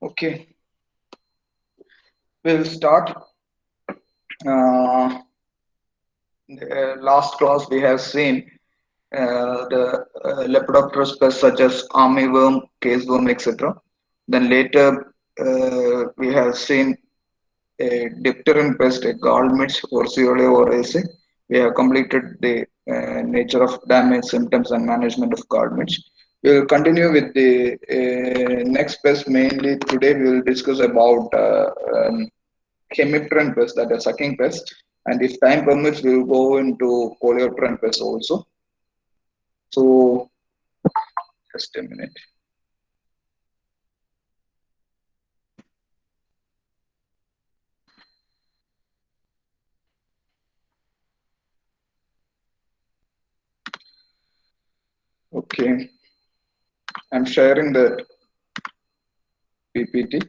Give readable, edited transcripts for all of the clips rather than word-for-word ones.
Okay, we'll start. Uh, Last class we have seen the Lepidopterous pests such as armyworm, caseworm, etc. Then later we have seen a dipteran pest, a gallmitch, Orsiolae oraceae. We have completed the nature of damage, symptoms, and management of gallmitch. We will continue with the next pest. Mainly today we will discuss about hemipteran pest, that is sucking pest. And if time permits, we will go into coleopteran pest also. So just a minute. Okay, I'm sharing the PPT.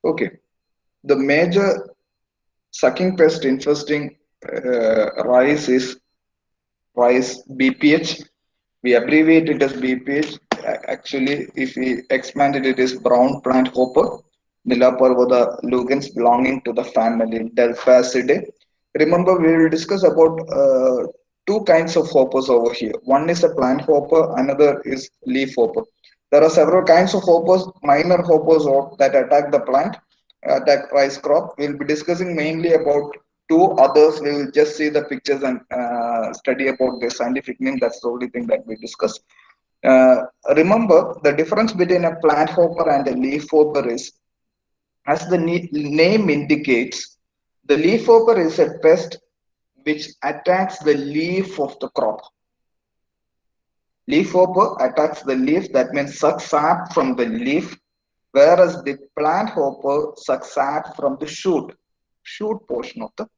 Okay, the major sucking pest infesting rice is rice BPH. We abbreviate it as BPH. Actually, if we expand it, it is brown plant hopper, Nilaparvata lugens belonging to the family Delphacidae. Remember, we will discuss about two kinds of hoppers over here. One is a plant hopper, another is leaf hopper. There are several kinds of hoppers, minor hoppers that attack the plant, attack rice crop. We'll be discussing mainly about two others. We will just see the pictures and study about the scientific name. That's the only thing that we discuss. Uh, Remember, the difference between a plant hopper and a leaf hopper is, as the name indicates, the leaf hopper is a pest which attacks the leaf of the crop. Leaf hopper attacks the leaf, that means sucks sap from the leaf, whereas the plant hopper sucks sap from the shoot portion of the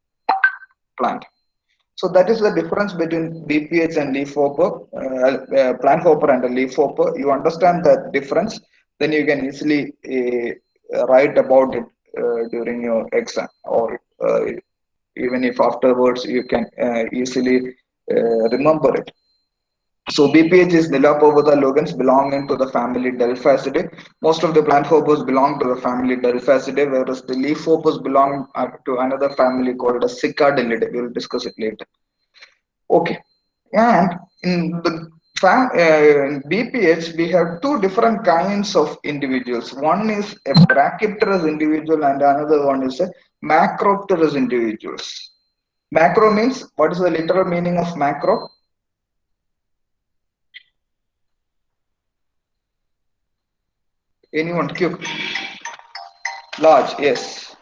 plant. So that is the difference between BPH and leaf hopper, plant hopper and a leaf hopper. You understand that difference, then you can easily write about it during your exam, or even if afterwards you can easily remember it. So BPH is Nilapovata lugens belonging to the family Delphacidae. Most of the plant hoppers belong to the family Delphacidae, whereas the leaf hoppers belong to another family called the Cicadelidae. We will discuss it later. Okay, and in the BPH, we have two different kinds of individuals. One is a Brachypterous individual, and another one is a Macropterous individuals. Macro means, what is the literal meaning of macro? Anyone? Quick. Large, yes.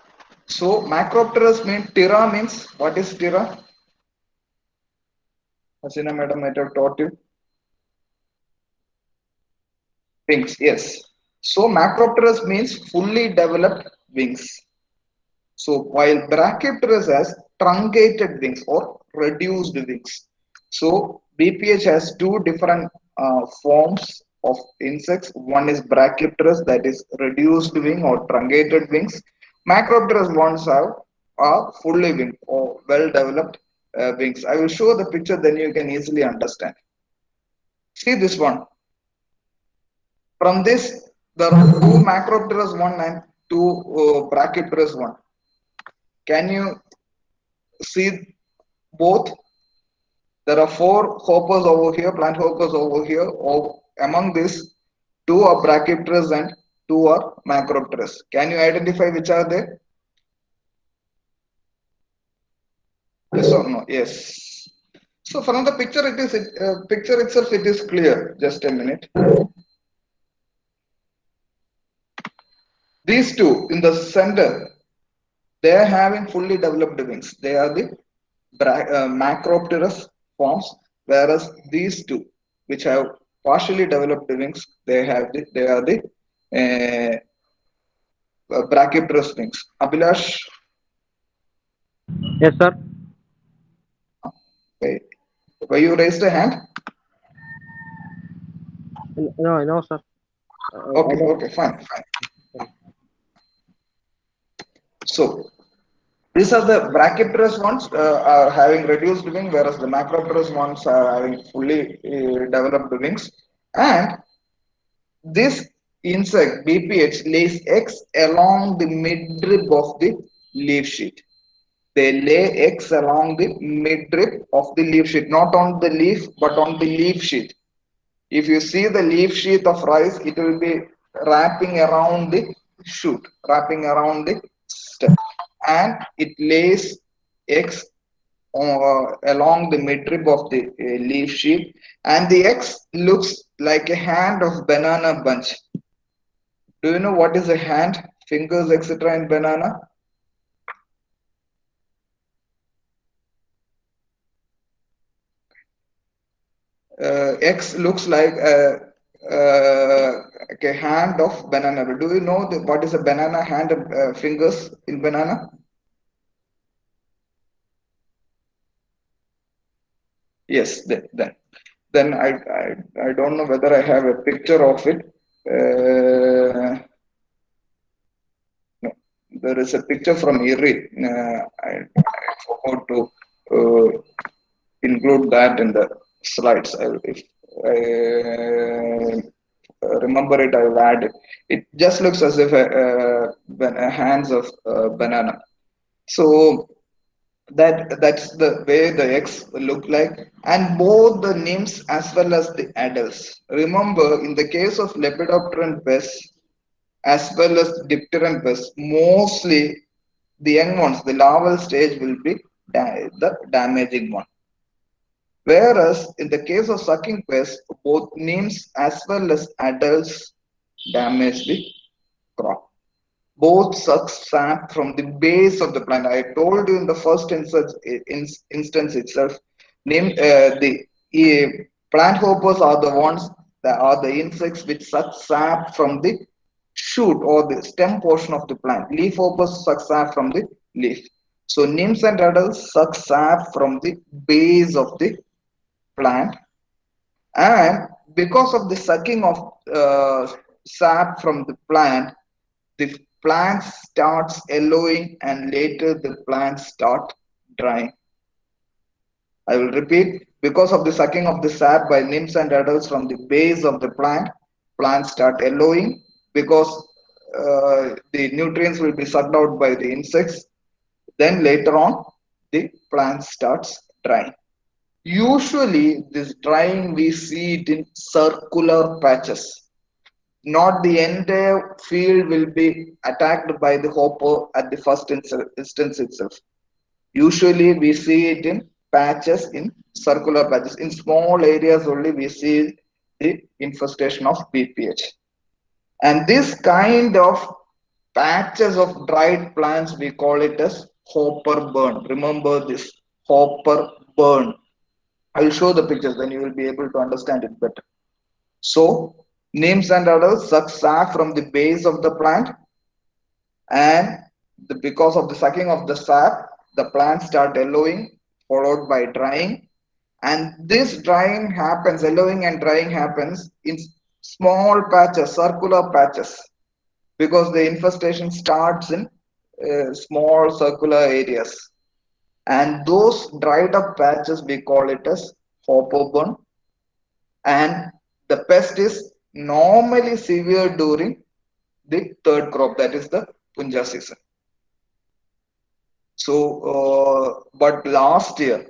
So Macropterous means, Tira means, what is Tira? Hasina madam might have taught you. Wings, yes. So Macropterous means fully developed wings. So while Brachypterous has truncated wings or reduced wings. So BPH has two different forms of insects. One is Brachypterous, that is reduced wing or truncated wings. Macropterous ones have are fully winged or well developed wings. I will show the picture, then you can easily understand. See this one. From this, there are two Macropterous one and two Brachypterous one. Can you see both? There are four hoppers over here, plant hoppers over here. Among these, two are Brachypterous and two are Macropterous. Can you identify which are they? Yes or no? Yes. So from the picture, picture itself, it is clear. Just a minute. These two in the center, they are having fully developed wings. They are the Macropterous forms, whereas these two, which have partially developed wings, they are the Brachypterous wings. Abhilash, Yes, sir. wait, why you raised a hand? No, no, sir. I Okay, don't. okay, fine, fine. So These are the brachypterous ones are having reduced wing, whereas the macropterous ones are having fully developed wings. And this insect BPH lays eggs along the midrib of the leaf sheet. They lay eggs along the midrib of the leaf sheet, not on the leaf, but on the leaf sheet. If you see the leaf sheath of rice, it will be wrapping around the shoot, wrapping around the stem, and it lays eggs along the midrib of the leaf sheath, and the eggs looks like a hand of banana bunch. Do you know what is a hand, fingers, etc. in banana? X looks like a hand of banana. Do you know what is a banana hand, fingers in banana? Yes, then I don't know whether I have a picture of it. No, there is a picture from IRRI. I forgot to include that in the slides. If I remember it, I will add it. It just looks as if hands of banana. So that's the way the eggs look like, and both the nymphs as well as the adults. Remember, in the case of Lepidopteran pests as well as Dipteran pests, mostly the young ones, the larval stage will be the damaging one. Whereas in the case of sucking pests, both nymphs as well as adults damage the crop. Both suck sap from the base of the plant. I told you in the first instance itself, the plant hoppers are the ones that are the insects which suck sap from the shoot or the stem portion of the plant. Leaf hoppers suck sap from the leaf. So nymphs and adults suck sap from the base of the plant, and because of the sucking of sap from the plant, the plant starts yellowing and later the plants start drying. I will repeat, because of the sucking of the sap by nymphs and adults from the base of the plant, plants start yellowing because the nutrients will be sucked out by the insects. Then later on, the plant starts drying. Usually, this drying we see it in circular patches. Not the entire field will be attacked by the hopper at the first instance itself. Usually, we see it in patches, in circular patches. In small areas only, we see the infestation of BPH. And this kind of patches of dried plants, we call it as hopper burn. Remember this, hopper burn. I will show the pictures, then you will be able to understand it better. So, nymphs and adults suck sap from the base of the plant, and because of the sucking of the sap, the plants start yellowing, followed by drying. And this drying happens, yellowing and drying happens in small patches, circular patches, because the infestation starts in small circular areas. And those dried up patches, we call it as hopper burn, and the pest is normally severe during the third crop, that is the punja season. So but last year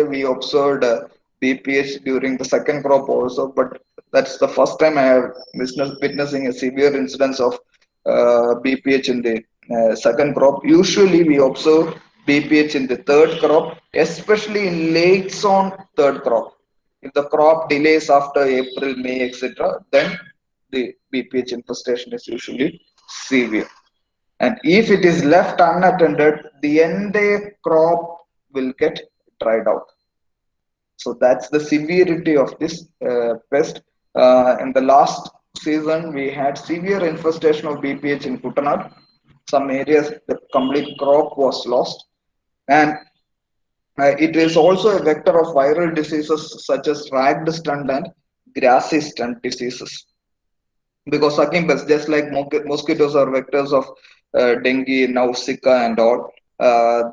we observed BPH during the second crop also, but that's the first time I have witnessing a severe incidence of BPH in the second crop. Usually we observe BPH in the third crop, especially in late zone third crop. If the crop delays after April, May, etc., then the BPH infestation is usually severe. And if it is left unattended, the entire crop will get dried out. So that's the severity of this pest. In the last season, we had severe infestation of BPH in Kutanad. Some areas, the complete crop was lost. And it is also a vector of viral diseases such as raged stunt and grassy stunt diseases. Because sucking pests, just like mosquitoes are vectors of dengue, now Zika and all.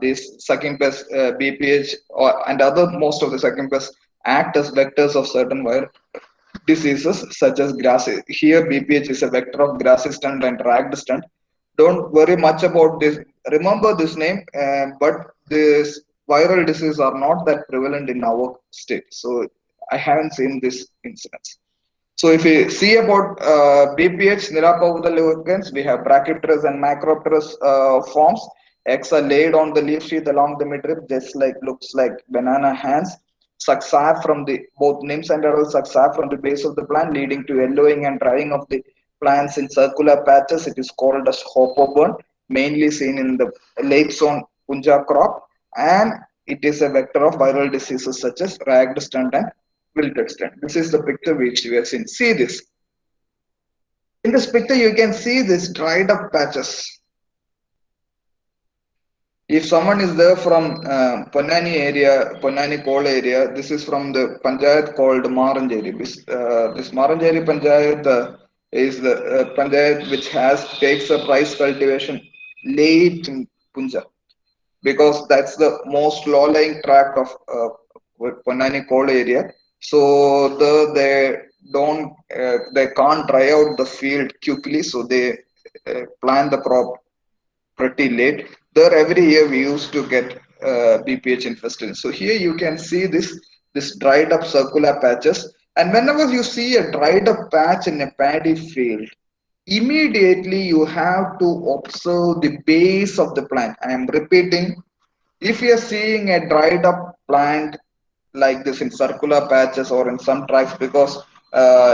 These sucking pests, BPH, and other most of the sucking pests act as vectors of certain viral diseases such as grass. Here, BPH is a vector of grassy stunt and ragged stunt. Don't worry much about this. Remember this name, but this viral disease are not that prevalent in our state. So I haven't seen this incidence. So if we see about BPH, Nirapavudal, we have Brachypterous and Macropterous forms. Eggs are laid on the leaf sheath along the midrib, just like looks like banana hands. Suck sap from the both nymphs and adults suck sap from the base of the plant, leading to yellowing and drying of the plants in circular patches. It is called as hopoburn, mainly seen in the late zone punja crop, and it is a vector of viral diseases such as raged stunt and wilted stunt. This is the picture which we have seen. See this. In this picture, you can see this dried up patches. If someone is there from Ponnani area, Ponnani Kol area, this is from the Panchayat called Maranjeri. This Maranjeri Panchayat is the Panchayat which takes a rice cultivation late in Punjab, because that's the most low-lying tract of Ponnani Kol area. So they don't they can't dry out the field quickly, so they plant the crop pretty late. There every year we used to get BPH infestation. So here you can see this dried up circular patches, and whenever you see a dried up patch in a paddy field, immediately you have to observe the base of the plant. I am repeating, if you are seeing a dried up plant like this in circular patches or in some tracks, because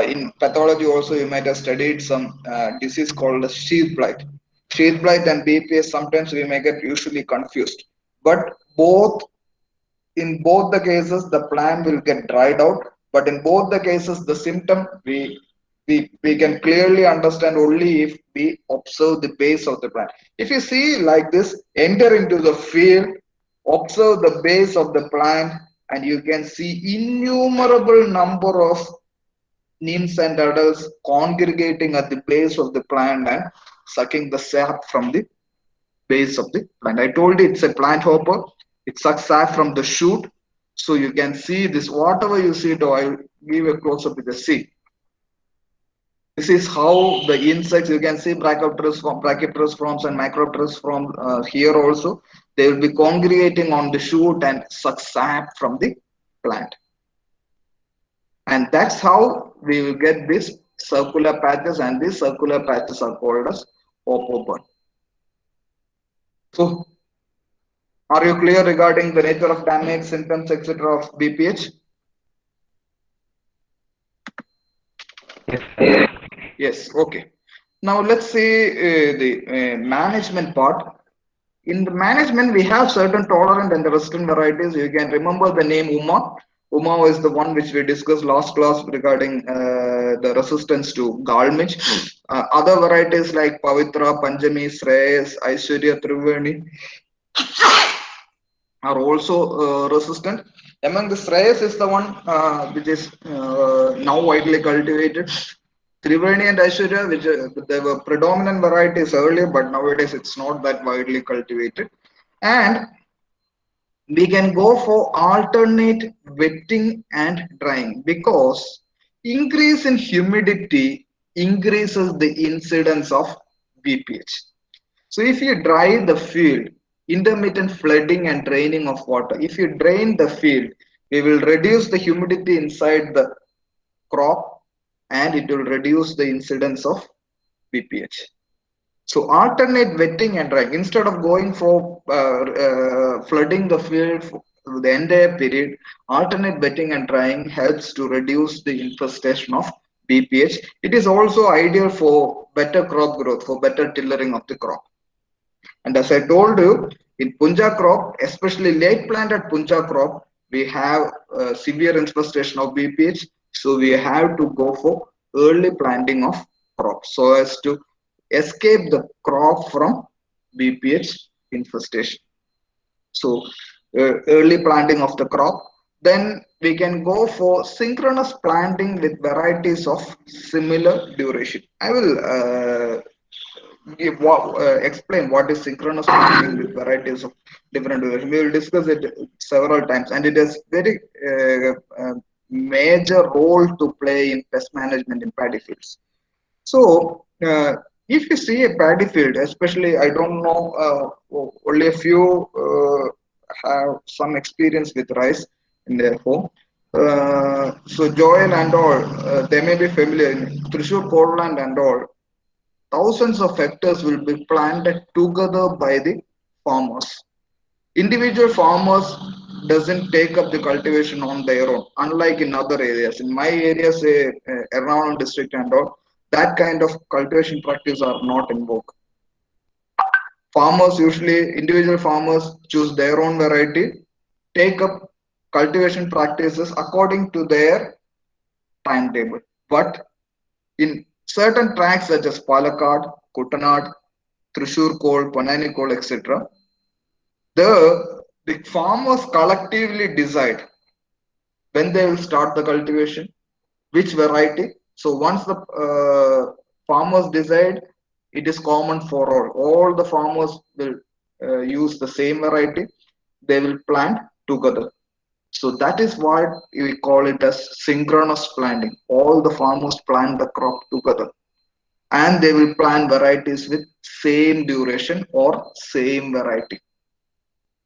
in pathology also you might have studied some disease called as sheath blight. Sheath blight and BPS sometimes we may get usually confused, but in both the cases the plant will get dried out, but in both the cases the symptom we can clearly understand only if we observe the base of the plant. If you see like this, enter into the field, observe the base of the plant, and you can see innumerable number of nymphs and adults congregating at the base of the plant and sucking the sap from the base of the plant. I told you it's a plant hopper. It sucks sap from the shoot. So you can see this, whatever you see, though I'll give a close up with the seed. This is how the insects, you can see Brachypterous forms and Macropterous forms here also. They will be congregating on the shoot and suck sap from the plant. And that's how we will get these circular patches, and these circular patches are called as hopoburn. So, are you clear regarding the nature of damage, symptoms, etc. of BPH? Yes, okay. Now let's see the management part. In the management, we have certain tolerant and resistant varieties. You can remember the name Uma. Uma was the one which we discussed last class regarding the resistance to Galmich. Other varieties like Pavitra, Panjami, Shreyas, Aishwarya, Triveni are also resistant. Among the Shreyas is the one which is now widely cultivated. Triveni and Aishwarya, which they were predominant varieties earlier, but nowadays it's not that widely cultivated. And we can go for alternate wetting and drying, because increase in humidity increases the incidence of BPH. So if you dry the field, intermittent flooding and draining of water, if you drain the field, we will reduce the humidity inside the crop, and it will reduce the incidence of BPH. So alternate wetting and drying, instead of going for flooding the field for the entire period, alternate wetting and drying helps to reduce the infestation of BPH. It is also ideal for better crop growth, for better tillering of the crop. And as I told you, in Punja crop, especially late planted Punja crop, we have severe infestation of BPH. So we have to go for early planting of crop so as to escape the crop from BPH infestation. So early planting of the crop. Then we can go for synchronous planting with varieties of similar duration. I will explain what is synchronous planting with varieties of different duration. We will discuss it several times, and it has very major role to play in pest management in paddy fields. So, if you see a paddy field, especially, I don't know, only a few have some experience with rice in their home. So, Joel and all, they may be familiar in Thrissur, Portland and all. Thousands of hectares will be planted together by the farmers. Individual farmers doesn't take up the cultivation on their own, unlike in other areas. In my area, say Ernakulam district and all, that kind of cultivation practice are not in vogue. Farmers usually, individual farmers choose their own variety, take up cultivation practices according to their timetable. But in certain tracts such as Palakkad, Kuttanad, Thrissur Kol, Panani Kol, etc., the farmers collectively decide when they will start the cultivation, which variety. So once the farmers decide, it is common for all. All the farmers will use the same variety. They will plant together. So that is what we call it as synchronous planting. All the farmers plant the crop together, and they will plant varieties with same duration or same variety.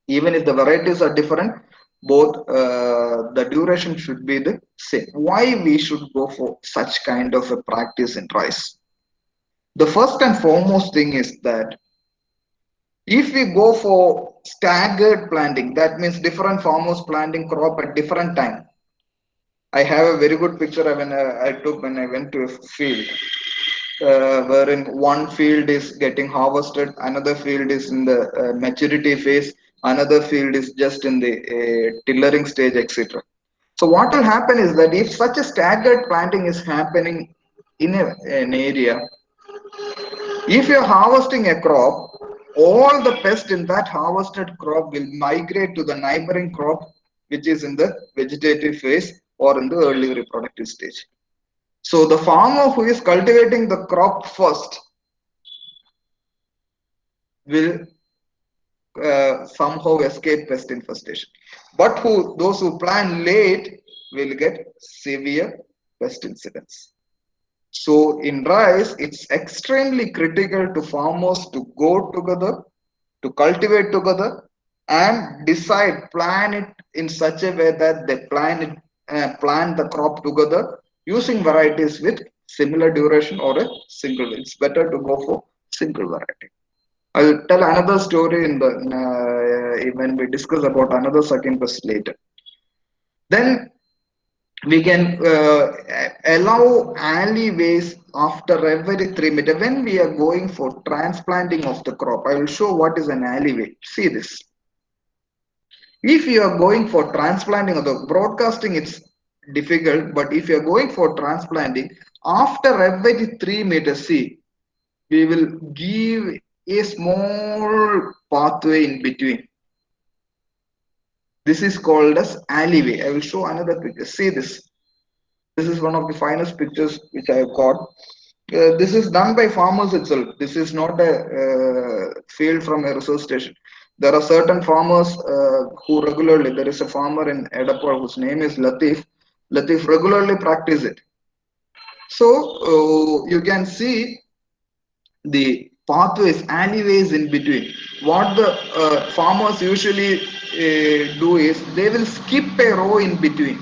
Even if the varieties are different, both the duration should be the same. Why we should go for such kind of a practice in rice? The first and foremost thing is that if we go for staggered planting, that means different farmers planting crop at different time. I have a very good picture when I took when I went to a field, wherein one field is getting harvested, another field is in the maturity phase, another field is just in the tillering stage, etc. So what will happen is that if such a staggered planting is happening in an area, if you're harvesting a crop, all the pests in that harvested crop will migrate to the neighboring crop, which is in the vegetative phase or in the early reproductive stage. So the farmer who is cultivating the crop first will somehow escape pest infestation. But those who plant late will get severe pest incidents. So in rice, it's extremely critical to farmers to go together, to cultivate together, and decide, plan it in such a way that they plant the crop together using varieties with similar duration or a single. It's better to go for single variety. I'll tell another story in the when we discuss about another sucking pest later. Then we can allow alleyways after every 3 meters when we are going for transplanting of the crop. I will show what is an alleyway. See this. If you are going for transplanting or the broadcasting, it's difficult. But if you are going for transplanting, after every 3 meters, see, we will give a small pathway in between. This is called as alleyway. I will show another picture. See this. This is one of the finest pictures which I have got. This is done by farmers itself. This is not a field from a research station. There are certain farmers who regularly, there is a farmer in Edapur whose name is Latif. Latif regularly practice it. So you can see the pathways, alleyways in between. What the farmers usually do is they will skip a row in between.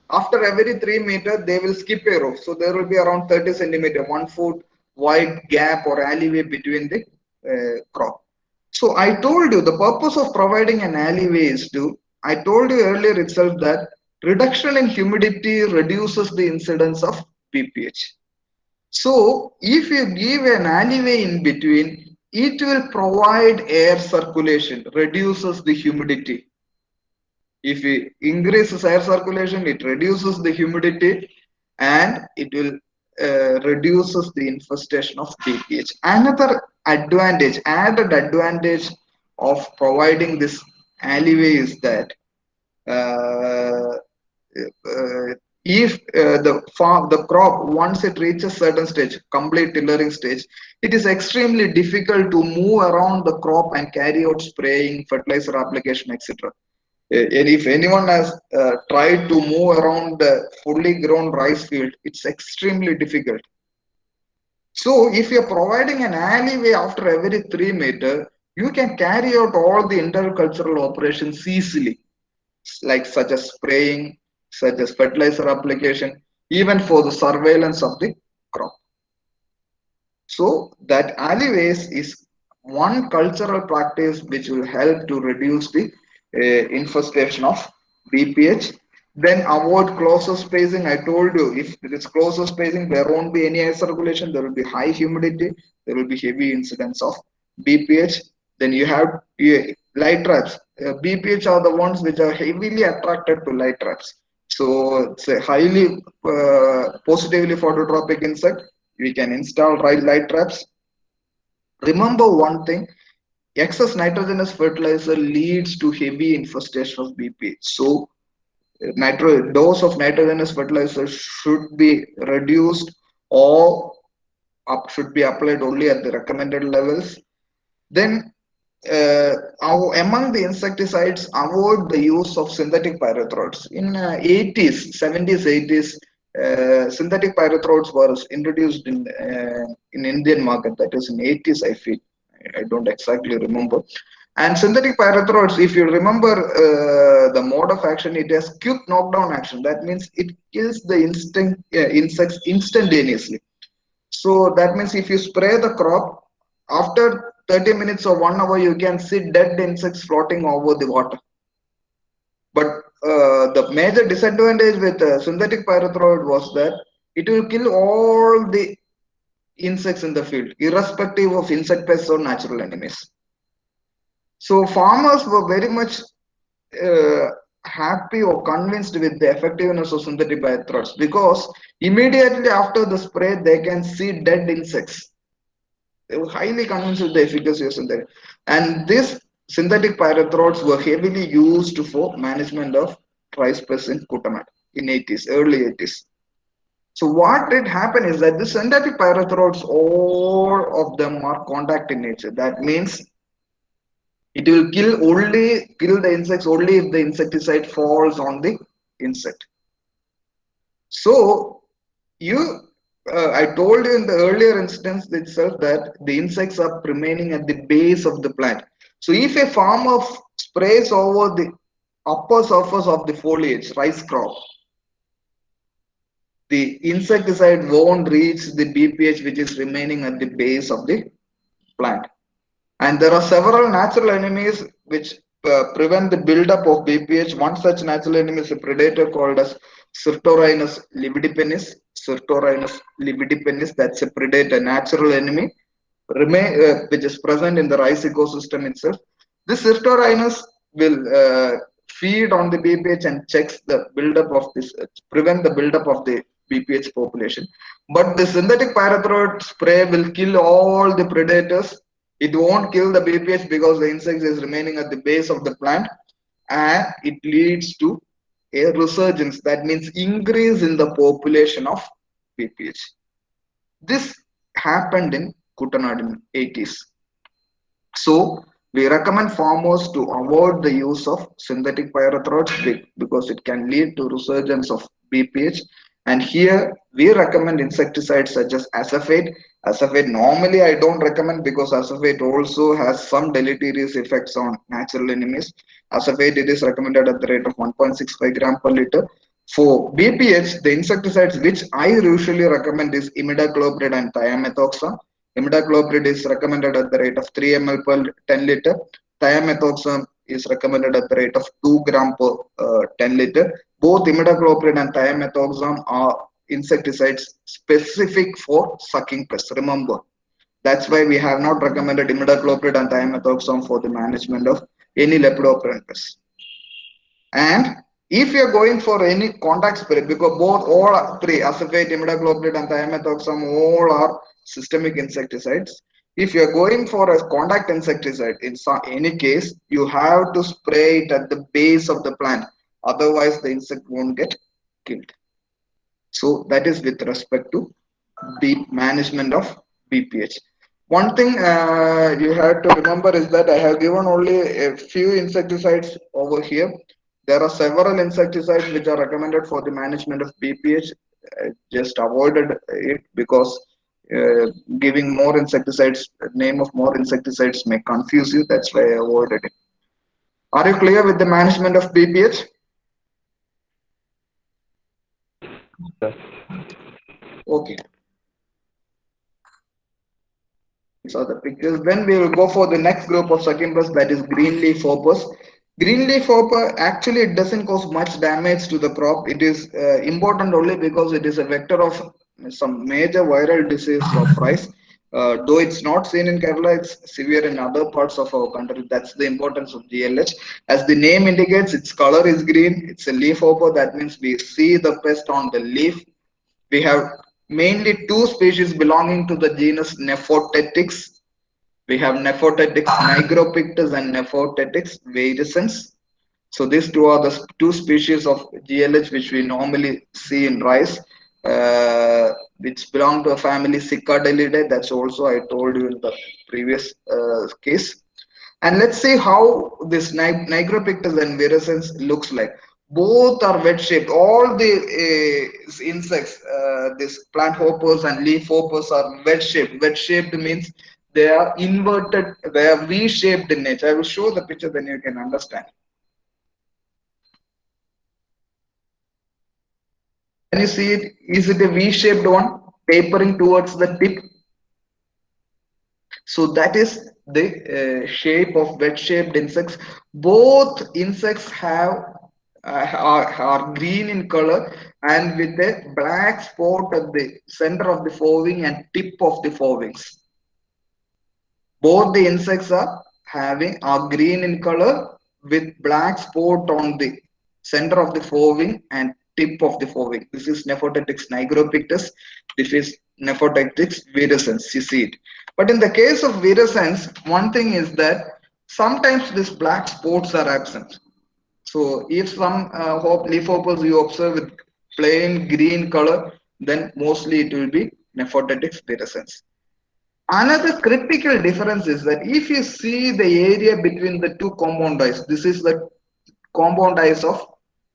After every 3 meters, they will skip a row. So there will be around 30 centimeter, 1 foot wide gap or alleyway between the crop. So I told you the purpose of providing an alleyway is to, I told you earlier itself that reduction in humidity reduces the incidence of BPH. So if you give an alleyway in between, it will provide air circulation, reduces the humidity. If we increases air circulation, it reduces the humidity and it will reduces the infestation of BPH. Another advantage, added advantage of providing this alleyway is that uh, if the crop, once it reaches certain stage, complete tillering stage, it is extremely difficult to move around the crop and carry out spraying, fertilizer application, etc. And if anyone has tried to move around the fully grown rice field, it's extremely difficult. So if you're providing an alleyway after every 3 meter, you can carry out all the intercultural operations easily, like such as spraying, such as fertilizer application, even for the surveillance of the crop. So that alleyways is one cultural practice which will help to reduce the infestation of BPH. Then avoid closer spacing. I told you, if there is closer spacing, there won't be any air circulation. There will be high humidity. There will be heavy incidence of BPH. Then you have light traps. BPH are the ones which are heavily attracted to light traps. So it's a highly positively phototropic insect. We can install light traps. Remember one thing, excess nitrogenous fertilizer leads to heavy infestation of BPH. So dose of nitrogenous fertilizer should be reduced or should be applied only at the recommended levels. Then among the insecticides, avoid the use of synthetic pyrethroids. In 80s, 70s, 80s, synthetic pyrethroids were introduced in Indian market. That is in 80s, I feel. I don't exactly remember. And synthetic pyrethroids, if you remember the mode of action, it has quick knockdown action. That means it kills the insects instantaneously. So that means if you spray the crop, after 30 minutes or 1 hour, you can see dead insects floating over the water. But the major disadvantage with synthetic pyrethroid was that it will kill all the insects in the field, irrespective of insect pests or natural enemies. So farmers were very much happy or convinced with the effectiveness of synthetic pyrethroids because immediately after the spray, they can see dead insects. They were highly convinced with the efficacy of synthetic. And these synthetic pyrethroids were heavily used for management of rice pests in Kutanad in 80s, early 80s. So what did happen is that the synthetic pyrethroids, all of them are contact in nature. That means it will kill the insects only if the insecticide falls on the insect. So I told you in the earlier instance itself that the insects are remaining at the base of the plant. So if a farmer sprays over the upper surface of the foliage, rice crop, the insecticide won't reach the BPH which is remaining at the base of the plant. And there are several natural enemies which prevent the buildup of BPH. One such natural enemy is a predator called as Sirtorhinus lividipennis. Sirtorhinus lividipennis, that's a predator, natural enemy, which is present in the rice ecosystem itself. This Sirtorhinus will feed on the BPH and checks the buildup of this, prevent the buildup of the BPH population. But the synthetic pyrethroid spray will kill all the predators. It won't kill the BPH because the insect is remaining at the base of the plant, and it leads to a resurgence. That means increase in the population of BPH. This happened in Kutanad in 80s. So we recommend farmers to avoid the use of synthetic pyrethroids because it can lead to resurgence of BPH. And here we recommend insecticides such as acephate. Acephate normally I don't recommend because acephate also has some deleterious effects on natural enemies. Acephate, it is recommended at the rate of 1.65 gram per liter. For BPH, the insecticides which I usually recommend is imidacloprid and thiamethoxam. Imidacloprid is recommended at the rate of 3 ml per 10 liter. Thiamethoxam is recommended at the rate of 2 gram per 10 liter. Both imidacloprid and thiamethoxam are insecticides specific for sucking pests. Remember, that's why we have not recommended imidacloprid and thiamethoxam for the management of any lepidopteran pests. And if you're going for any contact spray, because all three, acephate, imidacloprid, and thiamethoxam, all are systemic insecticides. If you're going for a contact insecticide, in any case, you have to spray it at the base of the plant. Otherwise, the insect won't get killed. So that is with respect to the management of BPH. One thing you have to remember is that I have given only a few insecticides over here. There are several insecticides which are recommended for the management of BPH. Just avoided it because uh, giving more insecticides, name of more insecticides may confuse you. That's why I avoided it. Are you clear with the management of BPH? Sir. Okay. So the pictures. Then we will go for the next group of succumbers, that is green leaf hoppers. Green leaf hopper actually it doesn't cause much damage to the crop. It is important only because it is a vector of some major viral disease of rice. Though it's not seen in Kerala, it's severe in other parts of our country. That's the importance of GLH. As the name indicates, its color is green. It's a leaf hopper. That means we see the pest on the leaf. We have mainly two species belonging to the genus Nephotetics. We have Nephotetics nigropictus and Nephotetics virescens. So these two are the two species of GLH which we normally see in rice, which belong to a family Cicadelidae. That's also I told you in the previous case. And let's see how this Nigropictus and virescens looks like. Both are wedge shaped. All the insects, these plant hoppers and leaf hoppers are wedge shaped. Wedge shaped means they are inverted, they are V shaped in nature. I will show the picture, then you can understand. Can you see it? Is it a V shaped one, tapering towards the tip? So that is the shape of wedge-shaped insects. Both insects have are green in color and with a black spot at the center of the forewing and tip of the forewings. Both the insects are green in color with black spot on the center of the forewing and tip of the forewing. This is Nephotetics nigropictus. This is Nephotetics virescens. You see it. But in the case of virescens, one thing is that sometimes these black spots are absent. So if some leaf hoppers you observe with plain green color, then mostly it will be Nephotetics virescens. Another critical difference is that if you see the area between the two compound eyes, this is the compound eyes of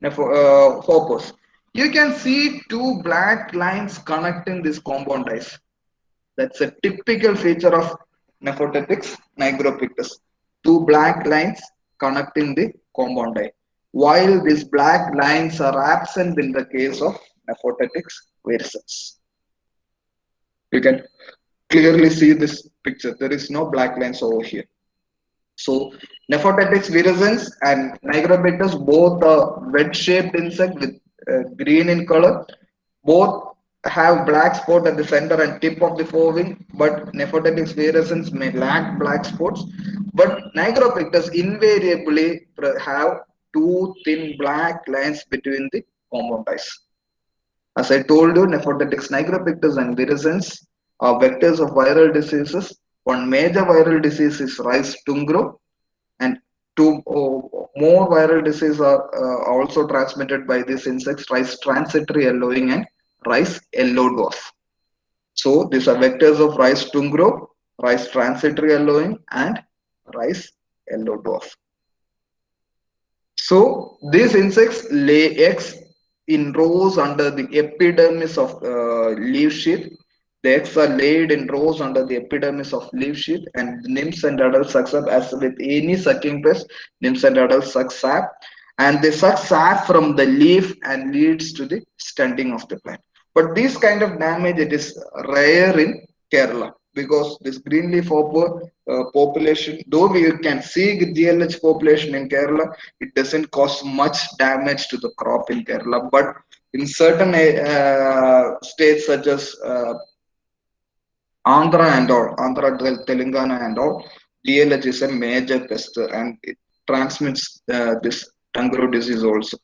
hoppers. You can see two black lines connecting these compound eyes. That's a typical feature of Nephotetics nigropictus. Two black lines connecting the compound eye. While these black lines are absent in the case of Nephotetics virescens. You can clearly see this picture. There is no black lines over here. So Nephotetics virescens and Nigrobacterus both are wedge-shaped insect with green in color. Both have black spot at the center and tip of the forewing, but Nephotetics virescens may lack black spots. But Nigrobacterus invariably have two thin black lines between the compound eyes. As I told you, Nephotetics nigropictus and virescens are vectors of viral diseases. One major viral disease is rice tungro, and two more viral diseases are also transmitted by these insects: rice transitory yellowing and rice yellow dwarf. So these are vectors of rice tungro, rice transitory yellowing, and rice yellow dwarf. So these insects lay eggs in rows under the epidermis of leaf sheath. The eggs are laid in rows under the epidermis of leaf sheath, and the nymphs and adults suck up as with any sucking pest. Nymphs and adults suck sap, and they suck sap from the leaf and leads to the stunting of the plant. But this kind of damage it is rare in Kerala because this green leaf hopper population, though we can see GLH population in Kerala, it doesn't cause much damage to the crop in Kerala. But in certain states such as Andhra and all, Andhra, Telangana and all, GLH is a major pest and it transmits this Tangro disease also.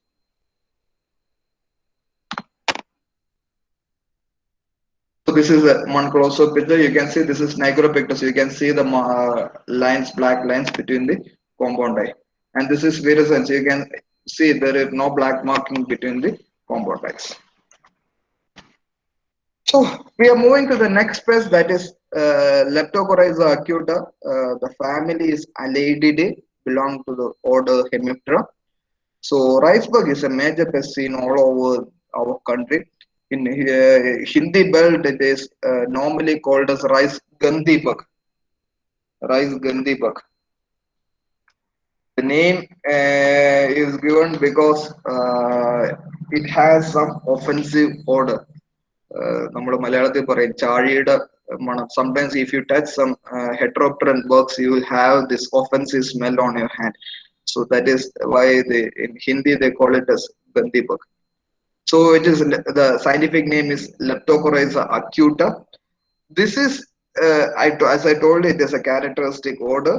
So this is one close-up picture. You can see this is Nigrobacterus. You can see the lines, black lines between the compound eye. And this is virescens. You can see there is no black marking between the compound eyes. So we are moving to the next pest, that is Leptocoryza acuta. The family is Allididae, belong to the order Hemiptera. So riceberg is a major pest seen all over our country. In Hindi belt, it is normally called as rice gandhi bug. Rice gandhi bug. The name is given because it has some offensive odor. നമ്മൾ മലയാളത്തിൽ പറയും ചാഴിയുടെ മണം. Sometimes if you touch some heteropteran bugs, you will have this offensive smell on your hand. So that is why they, in Hindi they call it as gandhi bug. So it is, the scientific name is Leptocoryza acuta. This is, as I told you, it is a characteristic odor.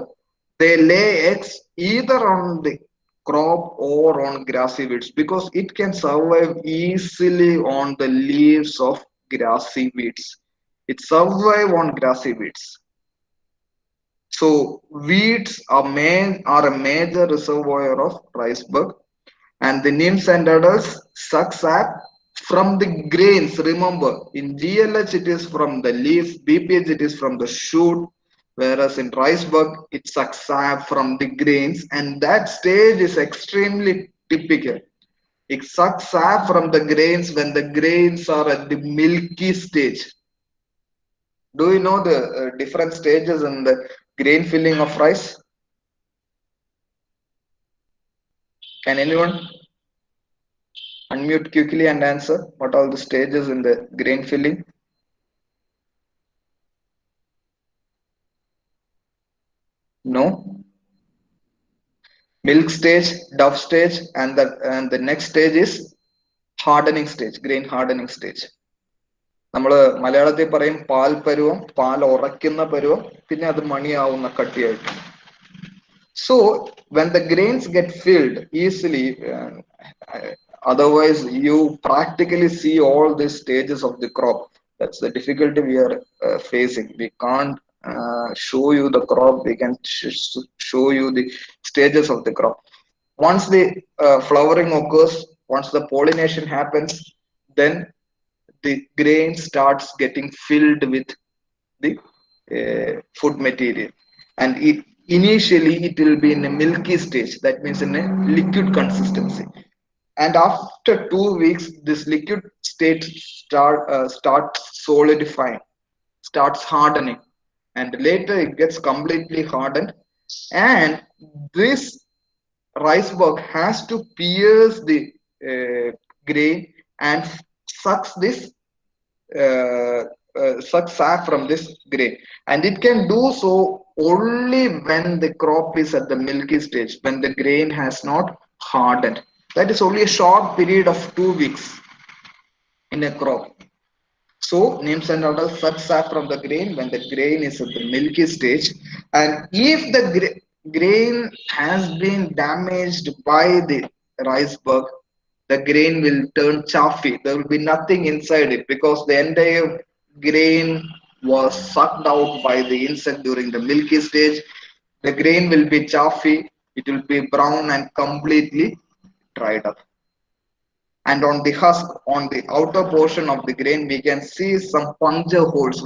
They lay eggs either on the crop or on grassy weeds because it can survive easily on the leaves of grassy weeds. It survive on grassy weeds. So weeds are a major reservoir of rice bug, and the nymphs and adults suck sap from the grains. Remember, in GLH it is from the leaf, BPH it is from the shoot, whereas in rice bug it sucks sap from the grains, and that stage is extremely typical. It sucks sap from the grains when the grains are at the milky stage. Do you know the different stages in the grain filling of rice? Can anyone unmute quickly and answer what are the stages in the grain filling? No. Milk stage, duff stage, and the next stage is hardening stage, grain hardening stage. നമ്മൾ മലയാളത്തിൽ പറയും പാൽ പരുവം, പാൽ ഉറയ്ക്കുന്ന പരുവം, പിന്നെ അത് മണിയാവുന്ന കട്ടിയായിട്ട്. So when the grains get filled easily, otherwise you practically see all these stages of the crop. That's the difficulty we are facing. We can't show you the crop. We can show you the stages of the crop. Once the flowering occurs, once the pollination happens, then the grain starts getting filled with the food material, and initially it will be in a milky stage, that means in a liquid consistency, and after 2 weeks this liquid state starts solidifying, starts hardening, and later it gets completely hardened, and this rice bug has to pierce the grain and sucks this suck sap from this grain, and it can do so only when the crop is at the milky stage, when the grain has not hardened. That is only a short period of 2 weeks in a crop. So nymphs and adults suck sap from the grain when the grain is at the milky stage, and if the grain has been damaged by the rice bug, the grain will turn chaffy. There will be nothing inside it because the entire grain was sucked out by the insect during the milky stage. The grain will be chaffy, it will be brown and completely dried up. And on the husk, on the outer portion of the grain, we can see some puncture holes.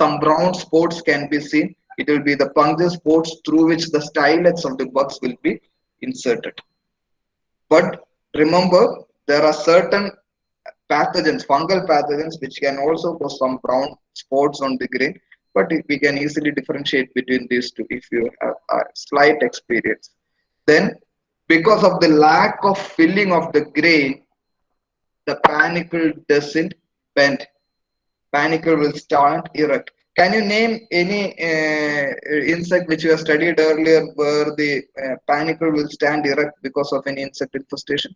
Some brown spots can be seen. It will be the puncture spots through which the stylets of the bugs will be inserted. But remember, there are certain pathogens, fungal pathogens, which can also cause some brown spots on the grain, but we can easily differentiate between these two if you have a slight experience. Then, because of the lack of filling of the grain, the panicle doesn't bend. Panicle will stand erect. Can you name any insect which you have studied earlier where the panicle will stand erect because of any insect infestation?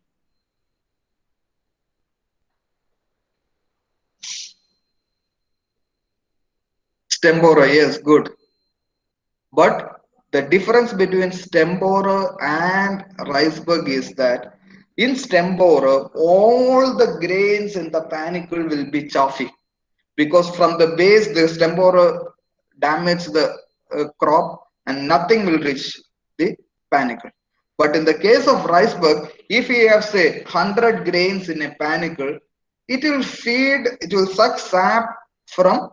Stem borer, yes, good. But the difference between stem borer and rice bug is that in stem borer, all the grains in the panicle will be chaffy because from the base, the stem borer damage the crop and nothing will reach the panicle. But in the case of rice bug, if you have say 100 grains in a panicle, it will suck sap from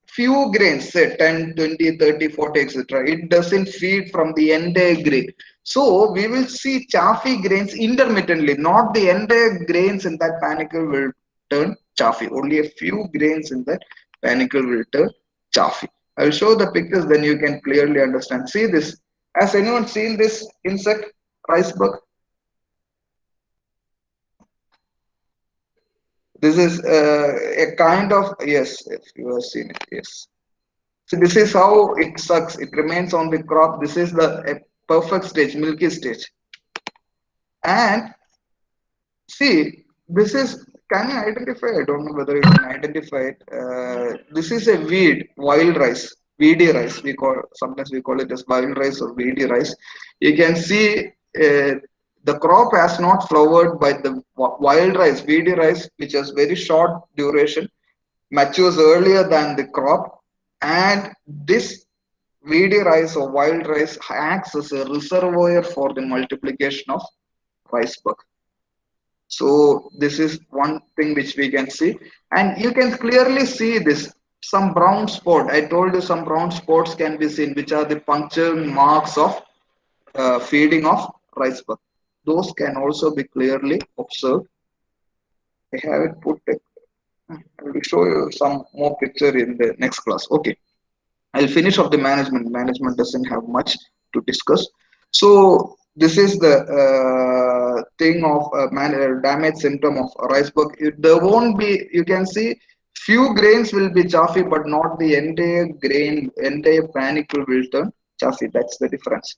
few grains, say 10, 20, 30, 40, etc. It doesn't feed from the entire grain. So we will see chaffy grains intermittently, not the entire grains in that panicle will turn chaffy. Only a few grains in that panicle will turn chaffy. I will show the pictures, then you can clearly understand. See this. Has anyone seen this insect, rice bug? This is a kind of, yes, if you have seen it, yes. So this is how it sucks. It remains on the crop. This is the a perfect stage, milky stage. And see, this is, can you identify? I don't know whether you can identify it. This is a weed, wild rice, weedy rice. Sometimes we call it as wild rice or weedy rice. You can see the crop has not flowered by the wild rice, weedy rice, which has very short duration, matures earlier than the crop, and this weedy rice or wild rice acts as a reservoir for the multiplication of rice bug. So this is one thing which we can see, and you can clearly see this. Some brown spot. I told you some brown spots can be seen, which are the puncture marks of feeding of rice bug. Those can also be clearly observed. I have it put. I will show you some more picture in the next class. Okay. I'll finish off the management. Management doesn't have much to discuss. So this is the thing of damage symptom of rice bug. There won't be. You can see few grains will be chaffy, but not the entire grain. Entire panicle will turn chaffy. That's the difference.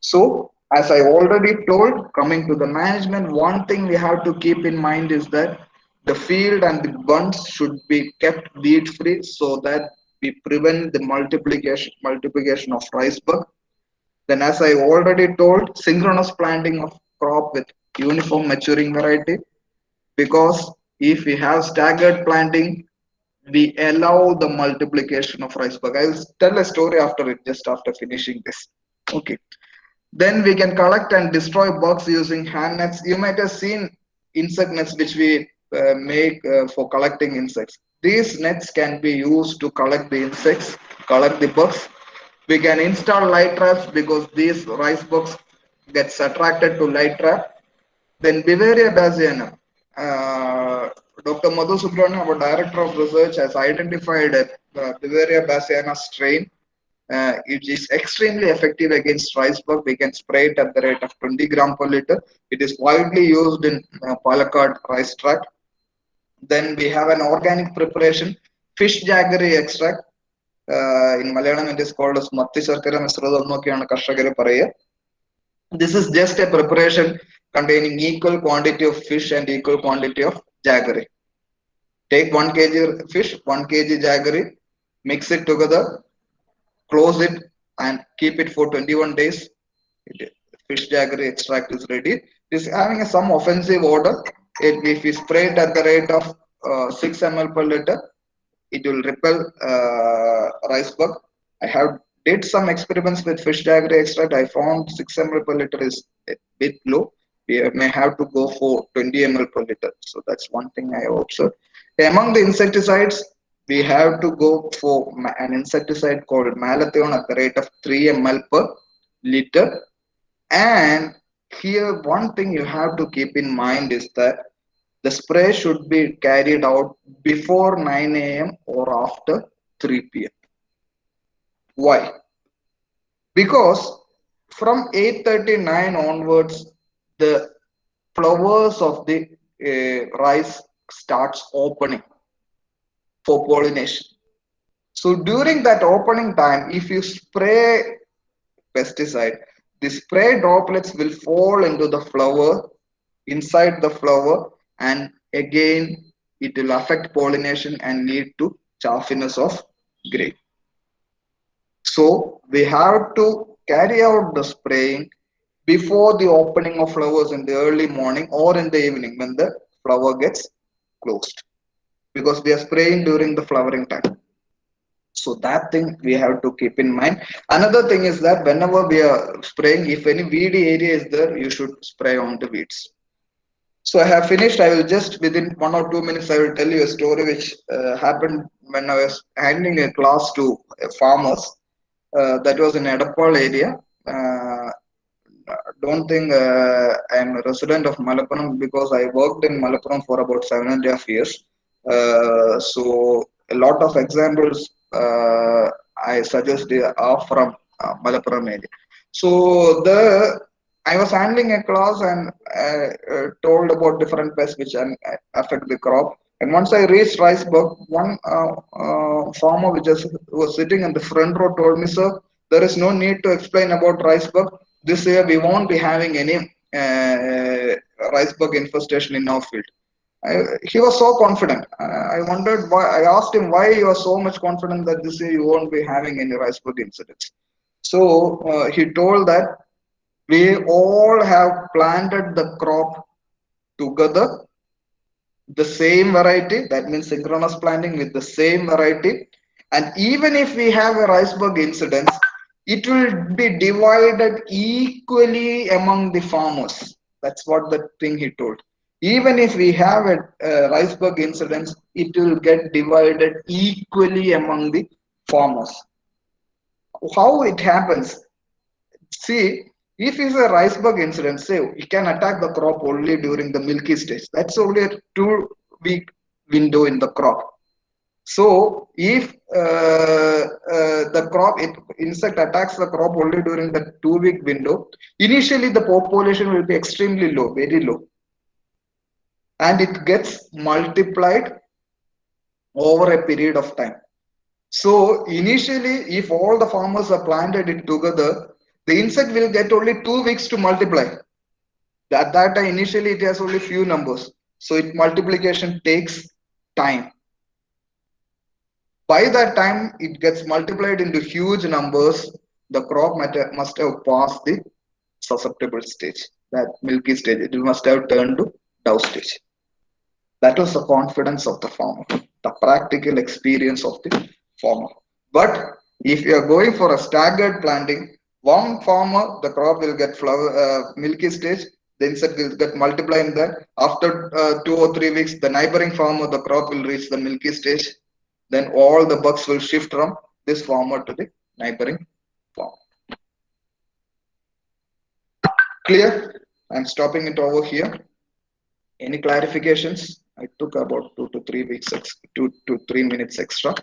So as I already told, coming to the management, one thing we have to keep in mind is that the field and the bunds should be kept weed free so that we prevent the multiplication of rice bug. Then as I already told, synchronous planting of crop with uniform maturing variety, because if we have staggered planting, we allow the multiplication of rice bug. I will tell a story after it, just after finishing this. Okay. Then we can collect and destroy bugs using hand nets. You might have seen insect nets which we make for collecting insects. These nets can be used to collect the insects, collect the bugs. We can install light traps because these rice bugs gets attracted to light trap. Then Bevaria bassiana. Dr. Madhu Subramanian, our director of research, has identified a Bevaria bassiana strain. It is extremely effective against rice bug. We can spray it at the rate of 20 gram per liter. It is widely used in Palakkad rice tract. Then we have an organic preparation, fish jaggery extract. In Malayalam, it is called as Matti Sarkara Misradam എന്നൊക്കെയാണ് കർഷകർ പറയുക. This is just a preparation containing equal quantity of fish and equal quantity of jaggery. Take 1 kg fish, 1 kg jaggery, mix it together, close it and keep it for 21 days. Fish jaggery extract is ready. It is having some offensive odor. If we spray it at the rate of 6 ml per liter, it will repel rice bug. I have did some experiments with fish jaggery extract. I found 6 ml per liter is a bit low. We may have to go for 20 ml per liter. So that's one thing I observed. Among the insecticides, we have to go for an insecticide called malathion at the rate of 3 ml per liter. And here, one thing you have to keep in mind is that the spray should be carried out before 9 a.m. or after 3 p.m. Why? Because from 8:39 onwards, the flowers of the rice starts opening for pollination. So during that opening time, if you spray pesticide, the spray droplets will fall into the flower, inside the flower, and again it will affect pollination and lead to chaffiness of grain. So we have to carry out the spraying before the opening of flowers in the early morning or in the evening when the flower gets closed, because we are spraying during the flowering time. So that thing we have to keep in mind. Another thing is that whenever we are spraying, if any weedy area is there, you should spray on the weeds. So I have finished. I will just within 1 or 2 minutes, I will tell you a story which happened when I was handling a class to farmers. That was in Edappal area. Don't think I'm a resident of Malappuram because I worked in Malappuram for about 7.5 years. So a lot of examples I suggest are from Malappuram area. So the I was handling a class and told about different pests which affect the crop. And once I reached Riceburg, one farmer was sitting in the front row told me, "Sir, there is no need to explain about Riceburg. This year we won't be having any Riceburg infestation in our field." He was so confident. I wondered why. I asked him why he was so much confident that this year you won't be having any Riceburg incidents. So he told that we all have planted the crop together, the same variety. That means synchronous planting with the same variety. And even if we have a Riceburg incidence, it will be divided equally among the farmers. That's what the thing he told. Even if we have a Riceburg incidence, it will get divided equally among the farmers. How it happens? See, if it's a Riceburg incident, say it can attack the crop only during the milky stage. That's only a 2 week window in the crop. So if the insect attacks the crop only during the 2 week window, initially the population will be extremely low, very low, and it gets multiplied over a period of time. So initially, if all the farmers are planted it together, the insect will get only 2 weeks to multiply. At that time, initially it has only few numbers. So it multiplication takes time. By that time, it gets multiplied into huge numbers. The crop must have passed the susceptible stage, that milky stage. It must have turned to dove stage. That was the confidence of the farmer, the practical experience of the farmer. But if you are going for a staggered planting, one farmer, the crop will get milky stage, the insect will get multiplying there. After 2 or 3 weeks, the neighboring farmer, the crop will reach the milky stage. Then all the bugs will shift from this farmer to the neighboring farmer. Clear? I'm stopping it over here. Any clarifications? I took about 2 to 3 weeks, 2 to 3 minutes extra.